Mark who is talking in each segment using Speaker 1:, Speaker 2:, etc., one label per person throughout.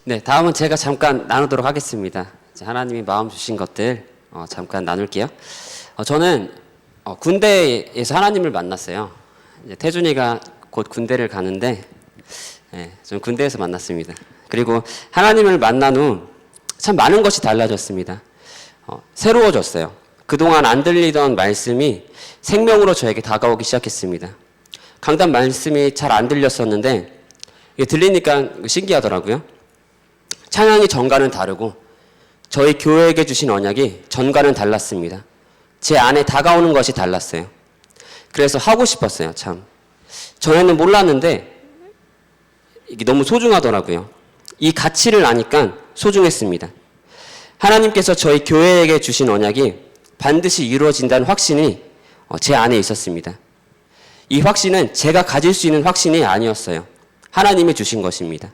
Speaker 1: 네, 다음은 제가 잠깐 나누도록 하겠습니다. 하나님이 마음 주신 것들 잠깐 나눌게요. 저는 군대에서 하나님을 만났어요. 이제 태준이가 곧 군대를 가는데, 저는 군대에서 만났습니다. 그리고 하나님을 만난 후 참 많은 것이 달라졌습니다. 새로워졌어요. 그동안 안 들리던 말씀이 생명으로 저에게 다가오기 시작했습니다. 강단 말씀이 잘 안 들렸었는데 이게 들리니까 신기하더라고요. 찬양이 전과는 다르고 저희 교회에게 주신 언약이 전과는 달랐습니다. 제 안에 다가오는 것이 달랐어요. 그래서 하고 싶었어요. 참 전에는 몰랐는데 이게 너무 소중하더라고요. 이 가치를 아니까 소중했습니다. 하나님께서 저희 교회에게 주신 언약이 반드시 이루어진다는 확신이 제 안에 있었습니다. 이 확신은 제가 가질 수 있는 확신이 아니었어요. 하나님이 주신 것입니다.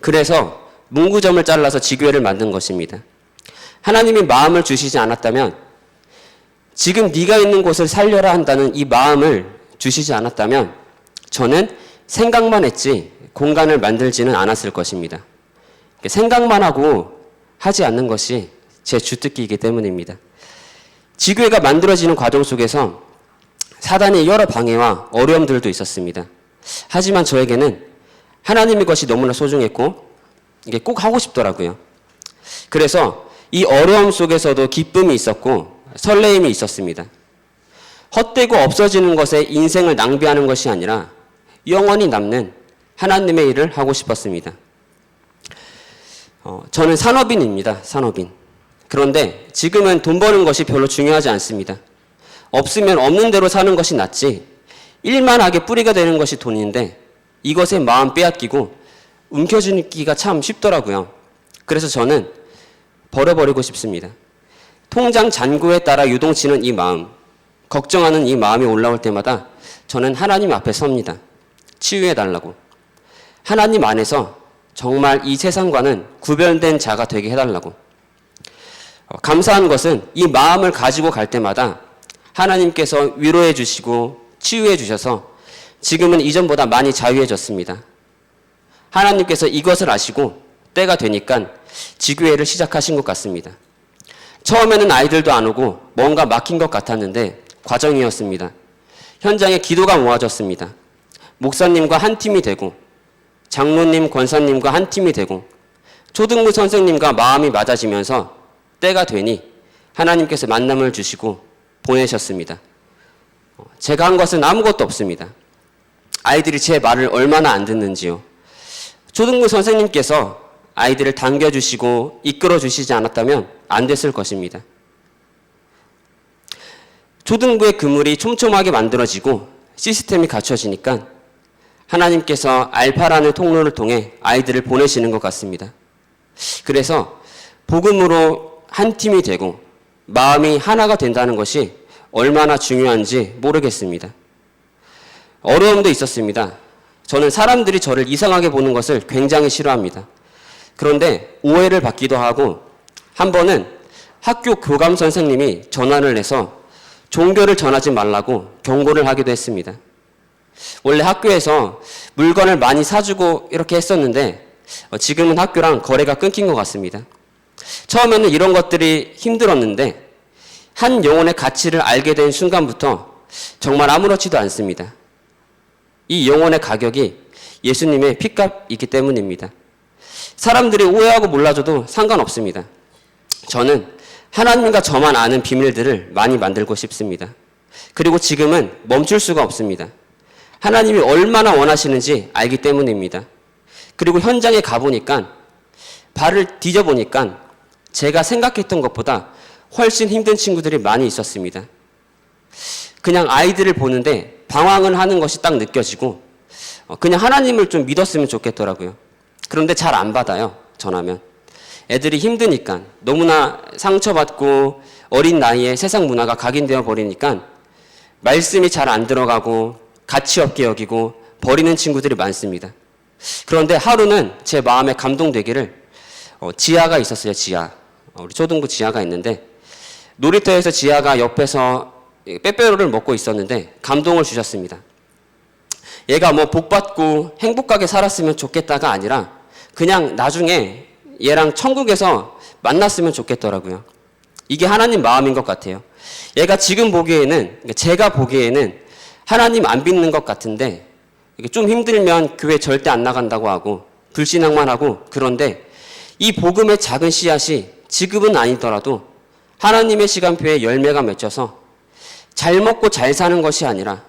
Speaker 1: 그래서 문구점을 잘라서 지교회를 만든 것입니다. 하나님이 마음을 주시지 않았다면, 지금 네가 있는 곳을 살려라 한다는 이 마음을 주시지 않았다면 저는 생각만 했지 공간을 만들지는 않았을 것입니다. 생각만 하고 하지 않는 것이 제 주특기이기 때문입니다. 지교회가 만들어지는 과정 속에서 사단의 여러 방해와 어려움들도 있었습니다. 하지만 저에게는 하나님의 것이 너무나 소중했고 이게 꼭 하고 싶더라고요. 그래서 이 어려움 속에서도 기쁨이 있었고 설레임이 있었습니다. 헛되고 없어지는 것에 인생을 낭비하는 것이 아니라 영원히 남는 하나님의 일을 하고 싶었습니다. 저는 산업인입니다. 산업인. 그런데 지금은 돈 버는 것이 별로 중요하지 않습니다. 없으면 없는 대로 사는 것이 낫지 일만 하게 뿌리가 되는 것이 돈인데 이것에 마음 빼앗기고 움켜쥐기가 참 쉽더라고요. 그래서 저는 버려버리고 싶습니다. 통장 잔고에 따라 유동치는 이 마음, 걱정하는 이 마음이 올라올 때마다 저는 하나님 앞에 섭니다. 치유해달라고. 하나님 안에서 정말 이 세상과는 구별된 자가 되게 해달라고. 감사한 것은 이 마음을 가지고 갈 때마다 하나님께서 위로해 주시고 치유해 주셔서 지금은 이전보다 많이 자유해졌습니다. 하나님께서 이것을 아시고 때가 되니까 지교회를 시작하신 것 같습니다. 처음에는 아이들도 안 오고 뭔가 막힌 것 같았는데 과정이었습니다. 현장에 기도가 모아졌습니다. 목사님과 한 팀이 되고 장로님, 권사님과 한 팀이 되고 초등부 선생님과 마음이 맞아지면서 때가 되니 하나님께서 만남을 주시고 보내셨습니다. 제가 한 것은 아무것도 없습니다. 아이들이 제 말을 얼마나 안 듣는지요. 초등부 선생님께서 아이들을 당겨주시고 이끌어주시지 않았다면 안 됐을 것입니다. 초등부의 그물이 촘촘하게 만들어지고 시스템이 갖춰지니까 하나님께서 알파라는 통로를 통해 아이들을 보내시는 것 같습니다. 그래서 복음으로 한 팀이 되고 마음이 하나가 된다는 것이 얼마나 중요한지 모르겠습니다. 어려움도 있었습니다. 저는 사람들이 저를 이상하게 보는 것을 굉장히 싫어합니다. 그런데 오해를 받기도 하고 한 번은 학교 교감 선생님이 전화를 해서 종교를 전하지 말라고 경고를 하기도 했습니다. 원래 학교에서 물건을 많이 사주고 이렇게 했었는데 지금은 학교랑 거래가 끊긴 것 같습니다. 처음에는 이런 것들이 힘들었는데 한 영혼의 가치를 알게 된 순간부터 정말 아무렇지도 않습니다. 이 영혼의 가격이 예수님의 핏값이기 때문입니다. 사람들이 오해하고 몰라줘도 상관없습니다. 저는 하나님과 저만 아는 비밀들을 많이 만들고 싶습니다. 그리고 지금은 멈출 수가 없습니다. 하나님이 얼마나 원하시는지 알기 때문입니다. 그리고 현장에 가보니까 발을 뒤져보니까 제가 생각했던 것보다 훨씬 힘든 친구들이 많이 있었습니다. 그냥 아이들을 보는데 방황을 하는 것이 딱 느껴지고 그냥 하나님을 좀 믿었으면 좋겠더라고요. 그런데 잘 안 받아요. 전하면. 애들이 힘드니까 너무나 상처받고 어린 나이에 세상 문화가 각인되어 버리니까 말씀이 잘 안 들어가고 가치 없게 여기고 버리는 친구들이 많습니다. 그런데 하루는 제 마음에 감동되기를 지아가 있었어요. 지아. 우리 초등부 지아가 있는데 놀이터에서 지아가 옆에서 빼빼로를 먹고 있었는데 감동을 주셨습니다. 얘가 뭐 복받고 행복하게 살았으면 좋겠다가 아니라 그냥 나중에 얘랑 천국에서 만났으면 좋겠더라고요. 이게 하나님 마음인 것 같아요. 얘가 지금 보기에는, 제가 보기에는 하나님 안 믿는 것 같은데 좀 힘들면 교회 절대 안 나간다고 하고 불신앙만 하고, 그런데 이 복음의 작은 씨앗이 지금은 아니더라도 하나님의 시간표에 열매가 맺혀서 잘 먹고 잘 사는 것이 아니라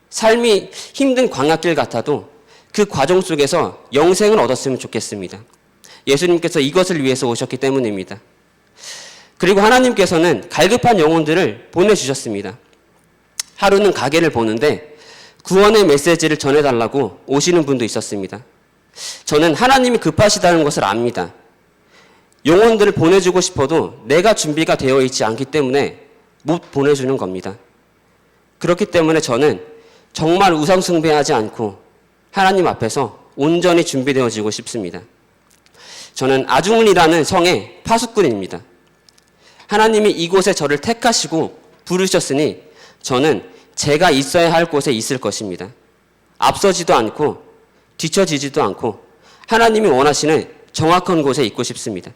Speaker 1: 삶이 힘든 광야길 같아도 그 과정 속에서 영생을 얻었으면 좋겠습니다. 예수님께서 이것을 위해서 오셨기 때문입니다. 그리고 하나님께서는 갈급한 영혼들을 보내주셨습니다. 하루는 가게를 보는데 구원의 메시지를 전해달라고 오시는 분도 있었습니다. 저는 하나님이 급하시다는 것을 압니다. 영혼들을 보내주고 싶어도 내가 준비가 되어 있지 않기 때문에 못 보내주는 겁니다. 그렇기 때문에 저는 정말 우상숭배하지 않고 하나님 앞에서 온전히 준비되어지고 싶습니다. 저는 아중은이라는 성의 파수꾼입니다. 하나님이 이곳에 저를 택하시고 부르셨으니 저는 제가 있어야 할 곳에 있을 것입니다. 앞서지도 않고 뒤처지지도 않고 하나님이 원하시는 정확한 곳에 있고 싶습니다.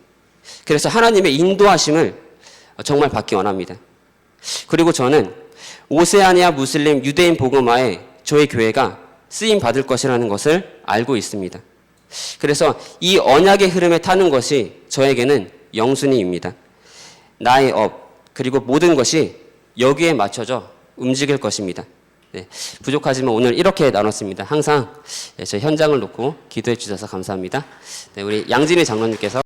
Speaker 1: 그래서 하나님의 인도하심을 정말 받기 원합니다. 그리고 저는 오세아니아 무슬림 유대인 복음화에 저희 교회가 쓰임 받을 것이라는 것을 알고 있습니다. 그래서 이 언약의 흐름에 타는 것이 저에게는 영순이입니다. 나의 업, 그리고 모든 것이 여기에 맞춰져 움직일 것입니다. 네, 부족하지만 오늘 이렇게 나눴습니다. 항상 제 현장을 놓고 기도해 주셔서 감사합니다. 네, 우리 양진희 장로님께서